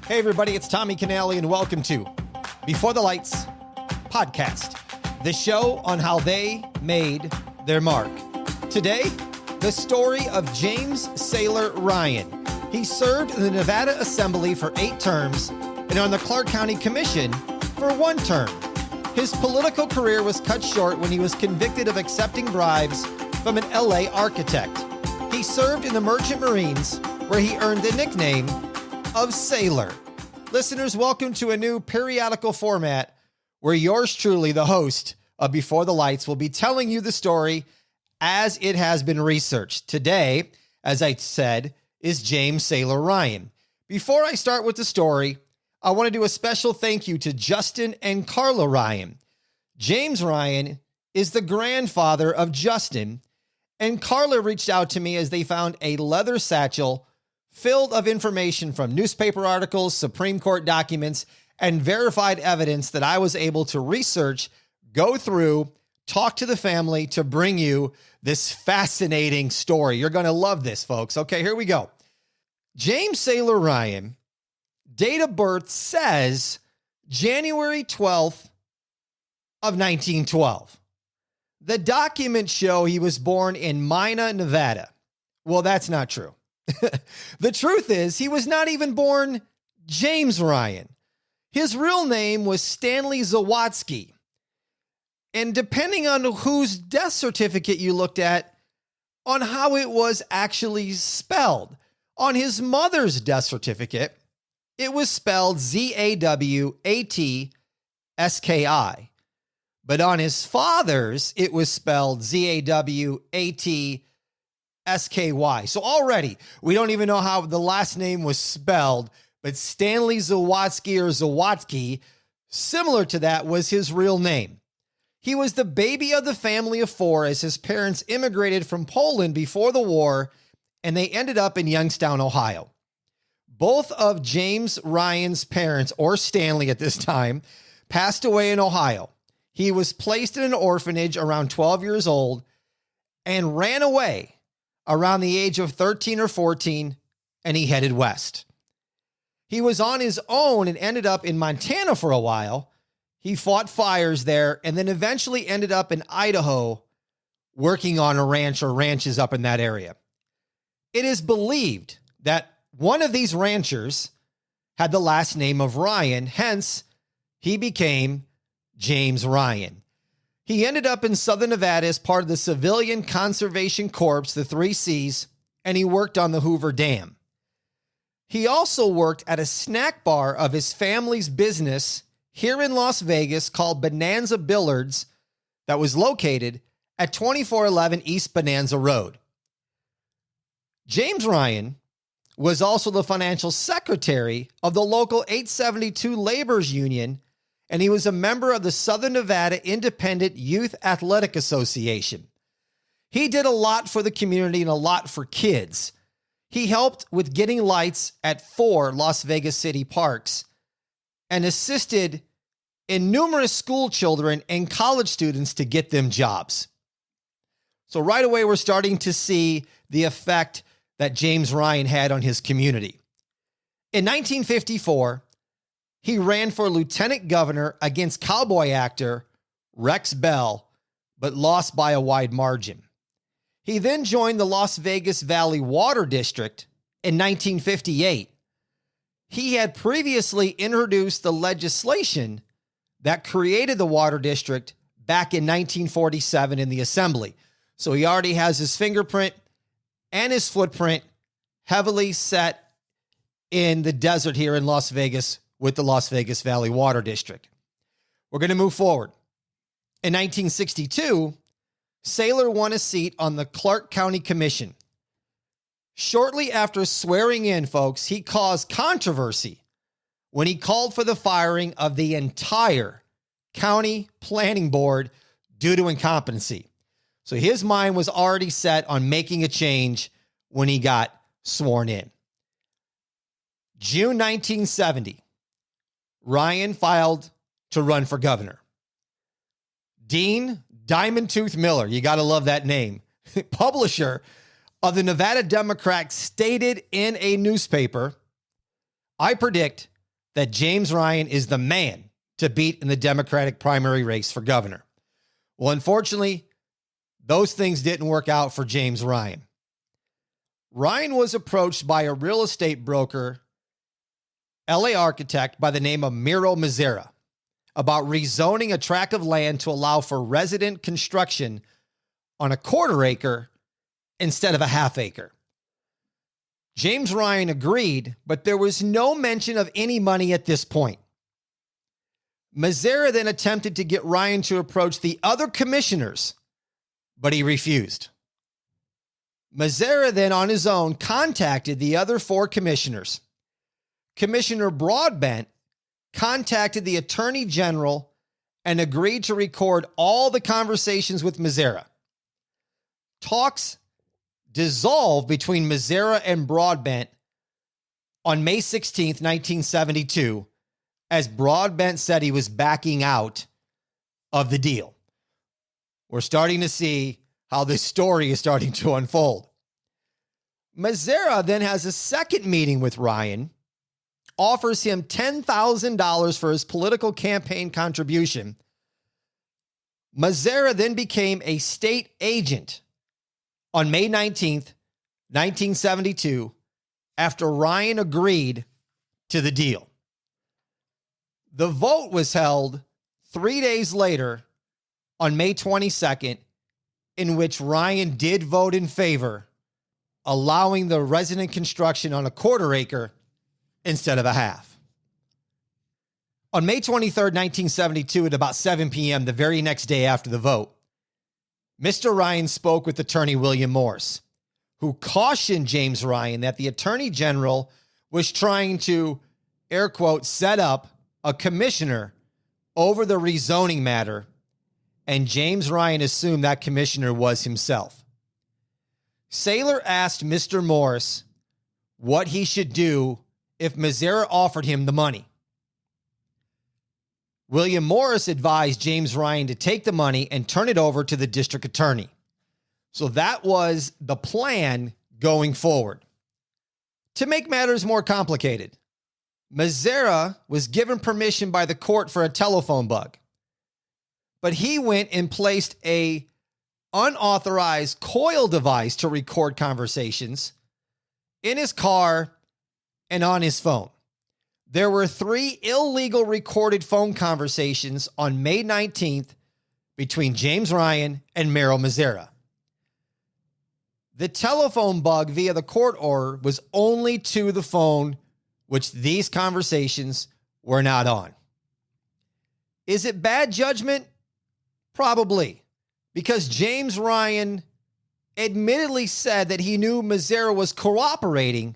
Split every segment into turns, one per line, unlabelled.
Hey everybody, it's Tommy Canale and welcome to Before the Lights podcast, the show on how they made their mark. Today, the story of James Sailor Ryan. He served in the Nevada Assembly for 8 terms and on the Clark County Commission for 1 term. His political career was cut short when he was convicted of accepting bribes from an LA architect. He served in the Merchant Marines, where he earned the nickname of Sailor. Listeners, welcome to a new periodical format where yours truly, the host of Before the Lights, will be telling you the story as it has been researched. Today, as I said, is James Sailor Ryan. Before I start with the story, I want to do a special thank you to Justin and Carla Ryan. James Ryan is the grandfather of Justin, and Carla reached out to me as they found a leather satchel filled of information from newspaper articles, Supreme Court documents, and verified evidence that I was able to research, go through, talk to the family to bring you this fascinating story. You're going to love this, folks. Okay, here we go. James Sailor Ryan, date of birth says January 12th of 1912. The documents show he was born in Mina, Nevada. Well, that's not true. The truth is, he was not even born James Ryan. His real name was Stanley Zawatski. And depending on whose death certificate you looked at, on how it was actually spelled. On his mother's death certificate, it was spelled Zawatski. But on his father's, it was spelled Zawatski. So already, we don't even know how the last name was spelled, but Stanley Zawatski or Zawatski, similar to that, was his real name. He was the baby of the family of 4 as his parents immigrated from Poland before the war, and they ended up in Youngstown, Ohio. Both of James Ryan's parents, or Stanley at this time, passed away in Ohio. He was placed in an orphanage around 12 years old and ran away around the age of 13 or 14, and he headed west. He was on his own and ended up in Montana for a while. He fought fires there and then eventually ended up in Idaho working on a ranch or ranches up in that area. It is believed that one of these ranchers had the last name of Ryan, hence he became James Ryan. He ended up in Southern Nevada as part of the Civilian Conservation Corps, the 3 Cs, and he worked on the Hoover Dam. He also worked at a snack bar of his family's business here in Las Vegas called Bonanza Billards that was located at 2411 East Bonanza Road. James Ryan was also the financial secretary of the local 872 Laborers Union, and he was a member of the Southern Nevada Independent Youth Athletic Association. He did a lot for the community and a lot for kids. He helped with getting lights at 4 Las Vegas city parks and assisted in numerous school children and college students to get them jobs. So right away, we're starting to see the effect that James Ryan had on his community. In 1954, he ran for lieutenant governor against cowboy actor Rex Bell, but lost by a wide margin. He then joined the Las Vegas Valley Water District in 1958. He had previously introduced the legislation that created the water district back in 1947 in the Assembly. So he already has his fingerprint and his footprint heavily set in the desert here in Las Vegas with the Las Vegas Valley Water District. We're going to move forward. In 1962, Sailor won a seat on the Clark County Commission. Shortly after swearing in, folks, he caused controversy when he called for the firing of the entire county planning board due to incompetency. So his mind was already set on making a change when he got sworn in. June 1970, Ryan filed to run for governor. Dean Diamond Tooth Miller, you got to love that name, publisher of the Nevada Democrat, stated in a newspaper, "I predict that James Ryan is the man to beat in the Democratic primary race for governor. Well, unfortunately, those things didn't work out for James Ryan. Ryan was approached by a real estate broker, LA architect by the name of Miro Mazzara, about rezoning a tract of land to allow for resident construction on a 1/4 acre instead of a 1/2 acre. James Ryan agreed, but there was no mention of any money at this point. Mazzara then attempted to get Ryan to approach the other commissioners, but he refused. Mazzara then on his own contacted the other 4 commissioners. Commissioner Broadbent contacted the Attorney General and agreed to record all the conversations with Mazzara. Talks dissolved between Mazzara and Broadbent on May 16th, 1972, as Broadbent said he was backing out of the deal. We're starting to see how this story is starting to unfold. Mazzara then has a second meeting with Ryan, offers him $10,000 for his political campaign contribution. Mazzara then became a state agent on May 19th, 1972, after Ryan agreed to the deal. The vote was held 3 days later on May 22nd, in which Ryan did vote in favor, allowing the resident construction on a 1/4 acre instead of a 1/2. On May 23rd, 1972, at about 7 p.m., the very next day after the vote, Mr. Ryan spoke with attorney William Morris, who cautioned James Ryan that the Attorney General was trying to, air quote, set up a commissioner over the rezoning matter, and James Ryan assumed that commissioner was himself. Saylor asked Mr. Morris what he should do if Mazzara offered him the money. William Morris advised James Ryan to take the money and turn it over to the district attorney. So that was the plan going forward. To make matters more complicated, Mazzara was given permission by the court for a telephone bug, but he went and placed a unauthorized coil device to record conversations in his car and on his phone. There were 3 illegal recorded phone conversations on May 19th between James Ryan and Miro Mazzara. The telephone bug via the court order was only to the phone which these conversations were not on. Is it bad judgment? Probably, because James Ryan admittedly said that he knew Mazzara was cooperating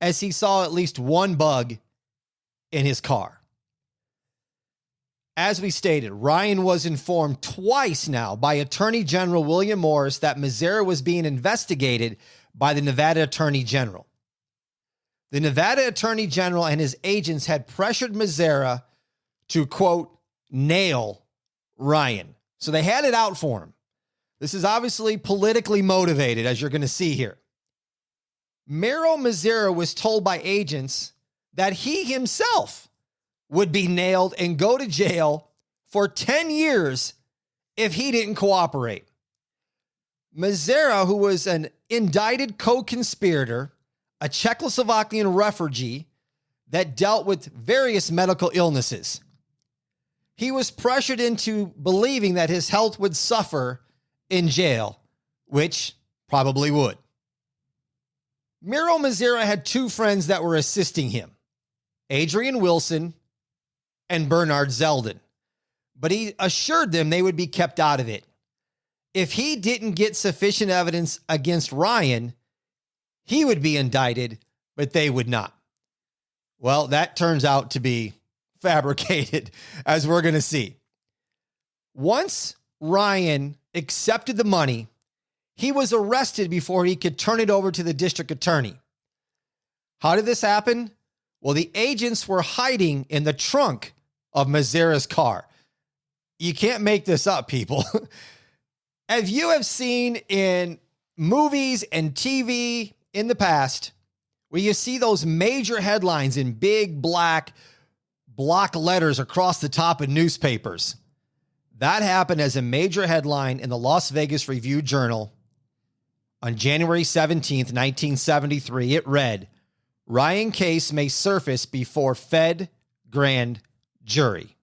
as he saw at least one bug in his car. As we stated, Ryan was informed twice now by Attorney General William Morris that Mazzara was being investigated by the Nevada Attorney General. The Nevada Attorney General and his agents had pressured Mazzara to, quote, nail Ryan. So they had it out for him. This is obviously politically motivated, as you're going to see here. Miro Mazzara was told by agents that he himself would be nailed and go to jail for 10 years if he didn't cooperate. Mazzara, who was an indicted co-conspirator, a Czechoslovakian refugee that dealt with various medical illnesses, he was pressured into believing that his health would suffer in jail, which probably would. Miro Mazzara had 2 friends that were assisting him, Adrian Wilson and Bernard Zeldin, but he assured them they would be kept out of it. If he didn't get sufficient evidence against Ryan, he would be indicted, but they would not. Well, that turns out to be fabricated, as we're going to see. Once Ryan accepted the money, he was arrested before he could turn it over to the district attorney. How did this happen? Well, the agents were hiding in the trunk of Mazzara's car. You can't make this up, people. As you have seen in movies and TV in the past, where you see those major headlines in big black block letters across the top of newspapers. That happened as a major headline in the Las Vegas Review-Journal on January 17th, 1973. It read, "Ryan case may surface before Fed grand jury."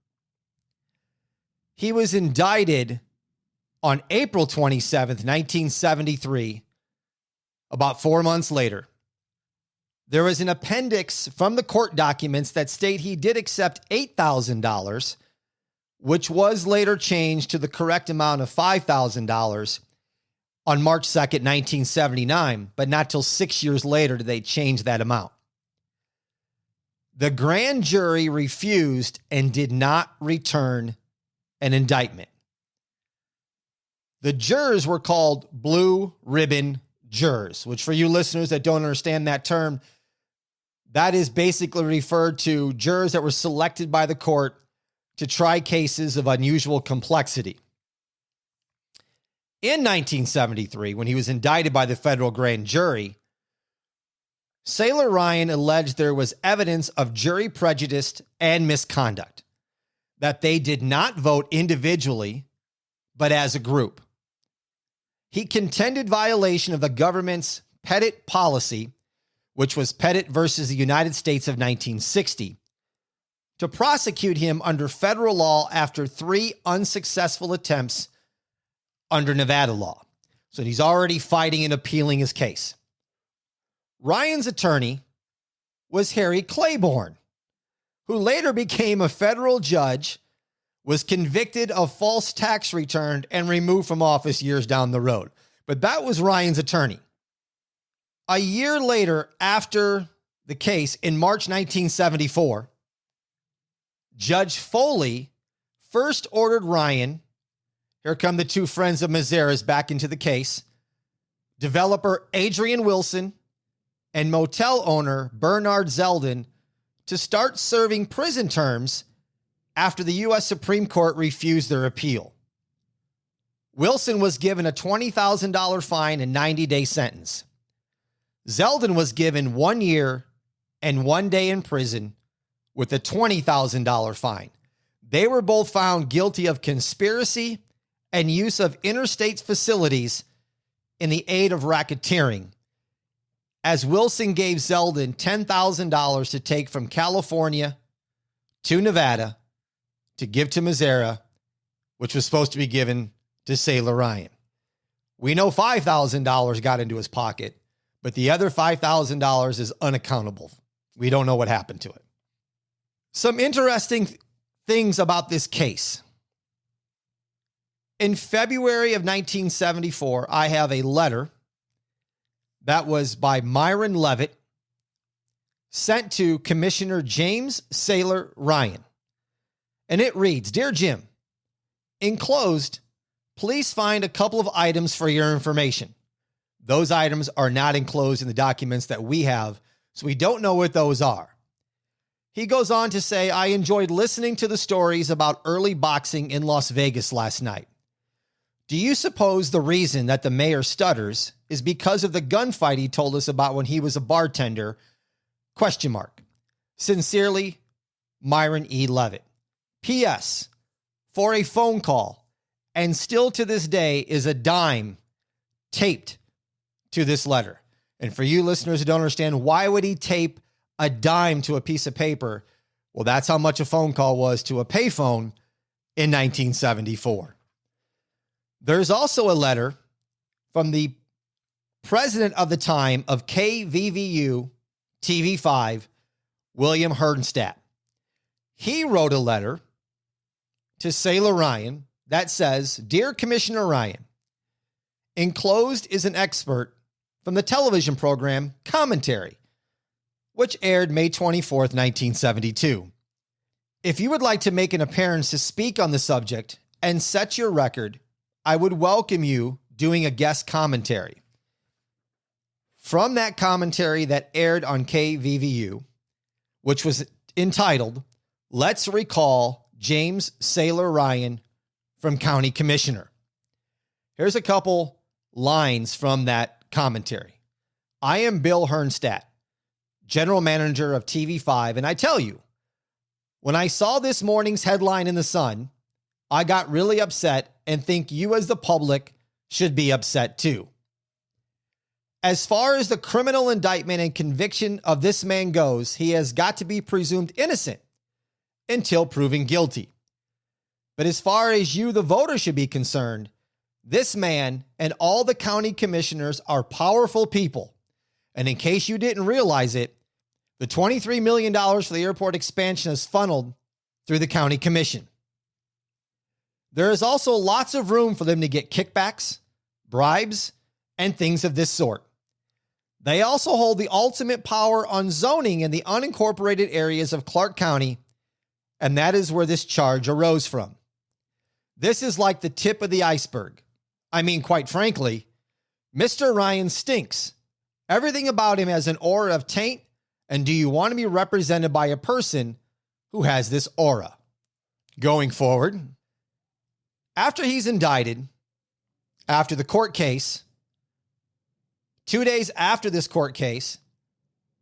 He was indicted on April 27th, 1973, about 4 months later. There was an appendix from the court documents that state he did accept $8,000, which was later changed to the correct amount of $5,000 on March 2nd, 1979, but not till 6 years later did they change that amount. The grand jury refused and did not return an indictment. The jurors were called blue ribbon jurors, which for you listeners that don't understand that term, that is basically referred to jurors that were selected by the court to try cases of unusual complexity. In 1973, when he was indicted by the federal grand jury, Sailor Ryan alleged there was evidence of jury prejudice and misconduct, that they did not vote individually, but as a group. He contended violation of the government's Pettit policy, which was Pettit versus the United States of 1960, to prosecute him under federal law after 3 unsuccessful attempts under Nevada law. So he's already fighting and appealing his case. Ryan's attorney was Harry Claiborne, who later became a federal judge, was convicted of false tax return, and removed from office years down the road. But that was Ryan's attorney. A year later, after the case, in March 1974, Judge Foley first ordered Ryan, here come the 2 friends of Mazzara's back into the case, developer Adrian Wilson and motel owner Bernard Zeldin, to start serving prison terms after the U.S. Supreme Court refused their appeal. Wilson was given a $20,000 fine and 90-day sentence. Zeldin was given 1 year and 1 day in prison with a $20,000 fine. They were both found guilty of conspiracy and use of interstate facilities in the aid of racketeering, as Wilson gave Zeldin $10,000 to take from California to Nevada to give to Mazzara, which was supposed to be given to Sailor Ryan. We know $5,000 got into his pocket, but the other $5,000 is unaccountable. We don't know what happened to it. Some interesting things about this case. In February of 1974, I have a letter that was by Myron Levitt, sent to Commissioner James Sailor Ryan. And it reads, "Dear Jim, enclosed, please find a couple of items for your information. Those items are not enclosed in the documents that we have, so we don't know what those are." He goes on to say, "I enjoyed listening to the stories about early boxing in Las Vegas last night. Do you suppose the reason that the mayor stutters is because of the gunfight he told us about when he was a bartender? ? Sincerely, Myron E. Levitt. P.S. For a phone call, and still to this day is a dime taped to this letter." And for you listeners who don't understand, why would he tape a dime to a piece of paper? Well, that's how much a phone call was to a payphone in 1974. There's also a letter from the president of the time of KVVU TV5, William Herdenstadt. He wrote a letter to Sailor Ryan that says, "Dear Commissioner Ryan, enclosed is an expert from the television program Commentary, which aired May 24th, 1972. If you would like to make an appearance to speak on the subject and set your record, I would welcome you doing a guest commentary. From that commentary that aired on KVVU, which was entitled, Let's Recall James Sailor Ryan from County Commissioner." Here's a couple lines from that commentary. "I am Bill Herdenstadt, general manager of TV5. And I tell you, when I saw this morning's headline in the Sun, I got really upset and think you as the public should be upset too. As far as the criminal indictment and conviction of this man goes, he has got to be presumed innocent until proven guilty. But as far as you, the voter, should be concerned, this man and all the county commissioners are powerful people. And in case you didn't realize it, the $23 million for the airport expansion is funneled through the county commission. There is also lots of room for them to get kickbacks, bribes, and things of this sort. They also hold the ultimate power on zoning in the unincorporated areas of Clark County, and that is where this charge arose from. This is like the tip of the iceberg. I mean, quite frankly, Mr. Ryan stinks. Everything about him has an aura of taint, and do you want to be represented by a person who has this aura? Going forward, after he's indicted, after the court case, 2 days after this court case,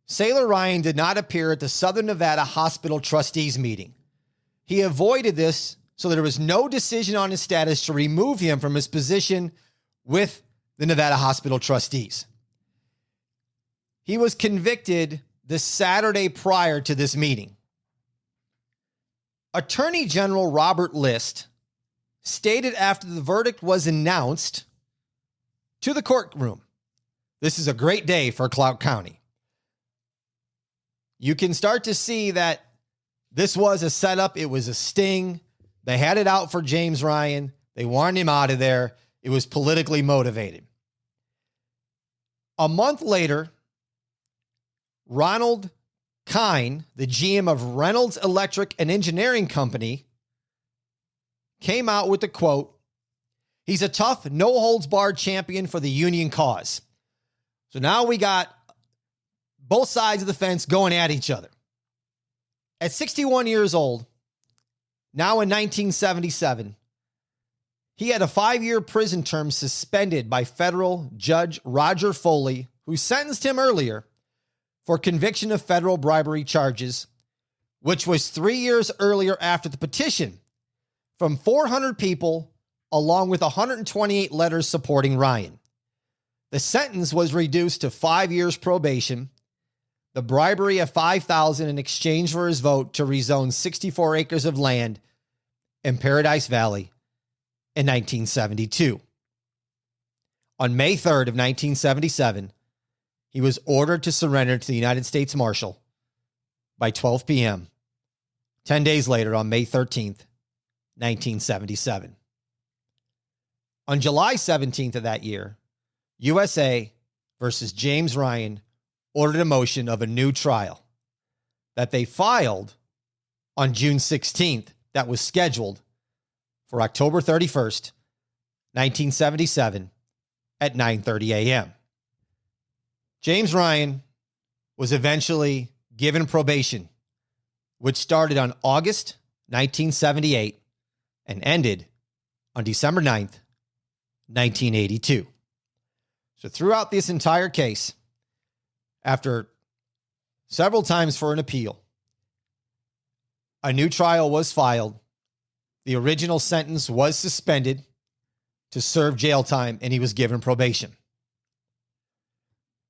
Sailor Ryan did not appear at the Southern Nevada Hospital Trustees meeting. He avoided this so there was no decision on his status to remove him from his position with the Nevada Hospital Trustees. He was convicted the Saturday prior to this meeting. Attorney General Robert List stated after the verdict was announced to the courtroom, "This is a great day for Clark County." You can start to see that this was a setup. It was a sting. They had it out for James Ryan. They wanted him out of there. It was politically motivated. A month later, Ronald Kine, the GM of Reynolds Electric and Engineering Company, came out with the quote, "He's a tough, no-holds-barred champion for the union cause." So now we got both sides of the fence going at each other. At 61 years old, now in 1977, he had a 5-year prison term suspended by federal Judge Roger Foley, who sentenced him earlier for conviction of federal bribery charges, which was 3 years earlier after the petition from 400 people, along with 128 letters supporting Ryan. The sentence was reduced to 5 years probation, the bribery of $5,000 in exchange for his vote to rezone 64 acres of land in Paradise Valley in 1972. On May 3rd of 1977, he was ordered to surrender to the United States Marshal by 12 p.m. 10 days later, on May 13th, 1977. On July 17th of that year, USA versus James Ryan ordered a motion of a new trial that they filed on June 16th that was scheduled for October 31st, 1977 at 9:30 a.m. James Ryan was eventually given probation, which started on August 1978 and ended on December 9th, 1982. So throughout this entire case, after several times for an appeal, a new trial was filed. The original sentence was suspended to serve jail time, and he was given probation.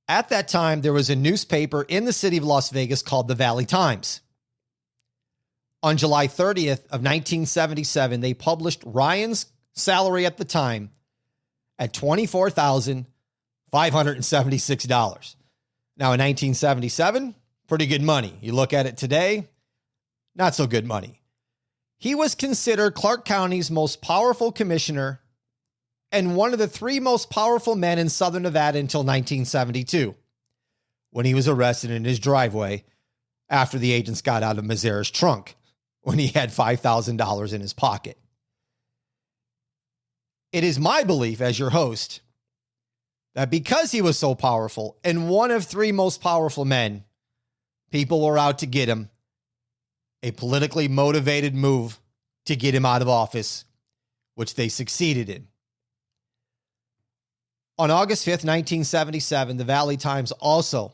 At that time, there was a newspaper in the city of Las Vegas called the Valley Times. On July 30th of 1977, they published Ryan's salary at the time at $24,576. Now, in 1977, pretty good money. You look at it today, not so good money. He was considered Clark County's most powerful commissioner and one of the 3 most powerful men in Southern Nevada until 1972, when he was arrested in his driveway after the agents got out of Mazera's trunk when he had $5,000 in his pocket. It is my belief as your host that because he was so powerful and one of 3 most powerful men, people were out to get him, a politically motivated move to get him out of office, which they succeeded in. On August 5th, 1977, the Valley Times also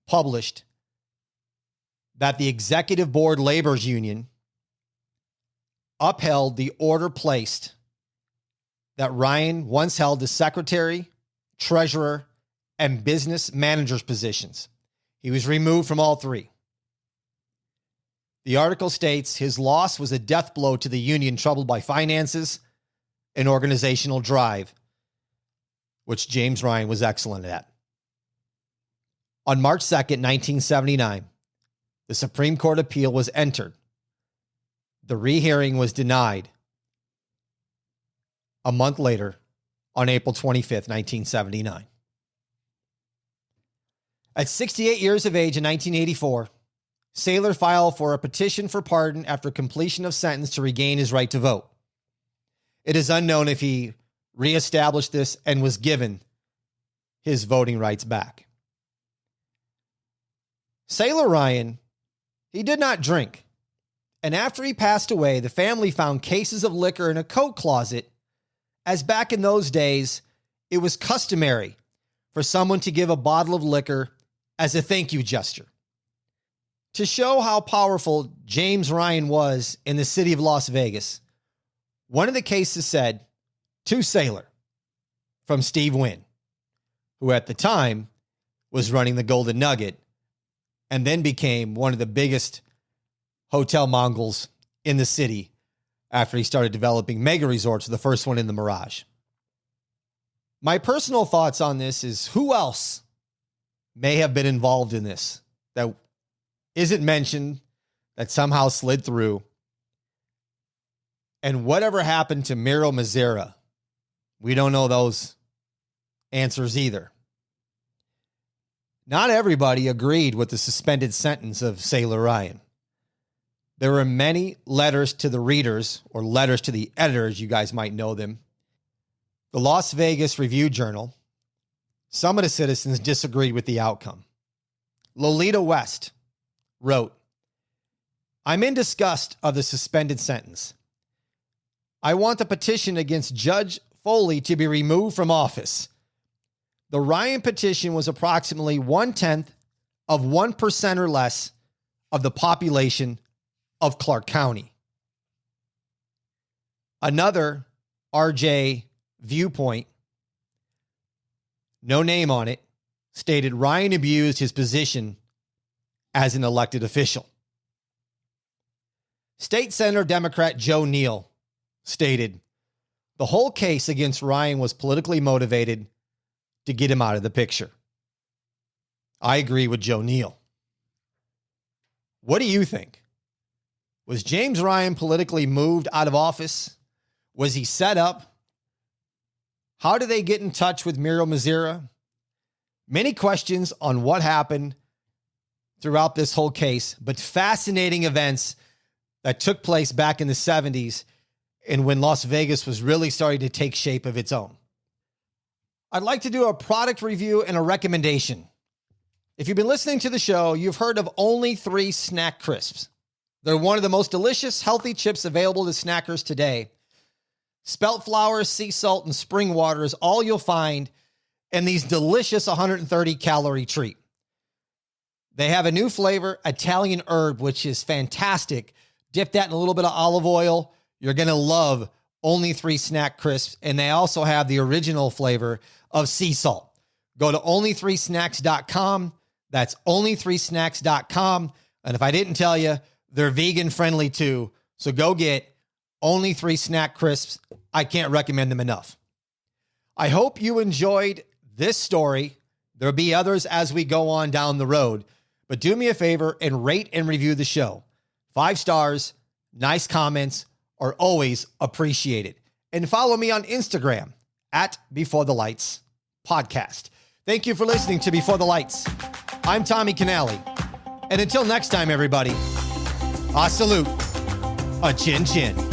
published that the Executive Board Laborers Union upheld the order placed that Ryan once held the secretary, treasurer, and business manager's positions. He was removed from all three. The article states his loss was a death blow to the union troubled by finances and organizational drive, which James Ryan was excellent at. On March 2nd, 1979, the Supreme Court appeal was entered. The rehearing was denied a month later on April 25th, 1979. At 68 years of age in 1984, Saylor filed for a petition for pardon after completion of sentence to regain his right to vote. It is unknown if he reestablished this and was given his voting rights back. Saylor Ryan, he did not drink. And after he passed away, the family found cases of liquor in a coat closet, as back in those days, it was customary for someone to give a bottle of liquor as a thank you gesture. To show how powerful James Ryan was in the city of Las Vegas, one of the cases said, "To Saylor," from Steve Wynn, who at the time was running the Golden Nugget and then became one of the biggest hotel mongols in the city after he started developing mega resorts, the first one in the Mirage. My personal thoughts on this is who else may have been involved in this that isn't mentioned, that somehow slid through. And whatever happened to Miro Mazera, we don't know those answers either. Not everybody agreed with the suspended sentence of Saylor Ryan. There were many letters to the readers, or letters to the editors, you guys might know them. The Las Vegas Review-Journal, some of the citizens disagreed with the outcome. Lolita West wrote, "I'm in disgust of the suspended sentence. I want the petition against Judge Foley to be removed from office. The Ryan petition was approximately 1/10 of 1% or less of the population of Clark County." Another RJ Viewpoint, no name on it, stated Ryan abused his position as an elected official. State Senator Democrat Joe Neal stated, "The whole case against Ryan was politically motivated to get him out of the picture." I agree with Joe Neal. What do you think? Was James Ryan politically moved out of office? Was he set up? How did they get in touch with Miro Mazera? Many questions on what happened throughout this whole case, but fascinating events that took place back in the 70s and when Las Vegas was really starting to take shape of its own. I'd like to do a product review and a recommendation. If you've been listening to the show, you've heard of Only 3 Snack Crisps. They're one of the most delicious, healthy chips available to snackers today. Spelt flour, sea salt, and spring water is all you'll find in these delicious 130-calorie treat. They have a new flavor, Italian herb, which is fantastic. Dip that in a little bit of olive oil. You're going to love Only 3 Snack Crisps. And they also have the original flavor of sea salt. Go to only3snacks.com. That's only3snacks.com. And if I didn't tell you, they're vegan friendly too. So go get Only 3 Snack Crisps. I can't recommend them enough. I hope you enjoyed this story. There'll be others as we go on down the road. But do me a favor and rate and review the show. 5 stars, nice comments are always appreciated. And follow me on Instagram at Before the Lights Podcast. Thank you for listening to Before the Lights. I'm Tommy Canale. And until next time, everybody, a salute, a chin chin.